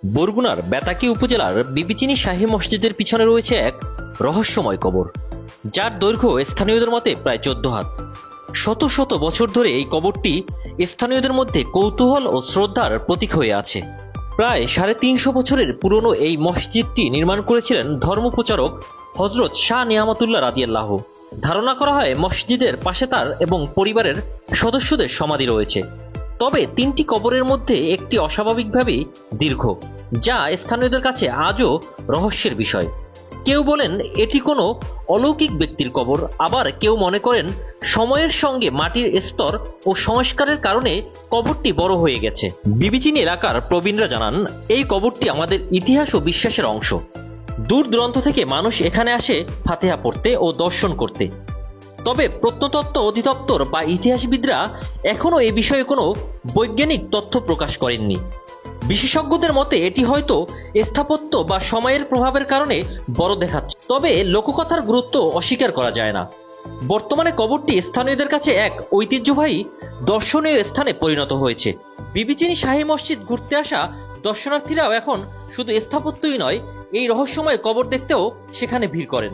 বরগুনার বেতাকি উপজেলার বিবিচিনি শাহী মসজিদের পিছনে রয়েছে এক রহস্যময় কবর, যার দৈর্ঘ্য স্থানীয়দের মতে প্রায় 14 হাত। শত শত বছর ধরে এই কবরটি স্থানীয়দের মধ্যে কৌতূহল ও শ্রদ্ধার প্রতীক হয়ে আছে। প্রায় 350 বছরের পুরনো এই মসজিদটি নির্মাণ করেছিলেন ধর্মপ্রচারক হযরত শাহ নিয়ামতুল্লাহ রাদিয়াল্লাহু। ধারণা করা হয় মসজিদের পাশে তার এবং পরিবারের সদস্যদের সমাধি রয়েছে। তবে 3টি কবরের মধ্যে একটি অস্বাভাবিকভাবে দীর্ঘ, যা স্থানীয়দের কাছে আজও রহস্যের বিষয়। কেউ বলেন এটি কোনো অলৌকিক ব্যক্তির কবর, আবার কেউ মনে করেন সময়ের সঙ্গে মাটির স্তর ও সংস্কারের কারণে কবরটি বড় হয়ে গেছে। বিবিচিনি এলাকার প্রবীণরা জানান, এই কবরটি আমাদের ইতিহাস ও বিশ্বাসের অংশ। দূর দূরান্ত থেকে মানুষ এখানে আসে ফাতিহা পড়তে ও দর্শন করতে। তবে প্রত্নতত্ত্ব অধিদপ্তর বা ইতিহাসবিদরা এখনও এ বিষয়ে কোনো বৈজ্ঞানিক তথ্য প্রকাশ করেননি। বিশেষজ্ঞদের মতে এটি হয়তো স্থাপত্য বা সময়ের প্রভাবের কারণে বড় দেখাচ্ছে, তবে লোককথার গুরুত্ব অস্বীকার করা যায় না। বর্তমানে কবরটি স্থানীয়দের কাছে এক ঐতিহ্যবাহী দর্শনীয় স্থানে পরিণত হয়েছে। বিবিচিনি শাহী মসজিদ ঘুরতে আসা দর্শনার্থীরাও এখন শুধু স্থাপত্যই নয়, এই রহস্যময় কবর দেখতেও সেখানে ভিড় করেন।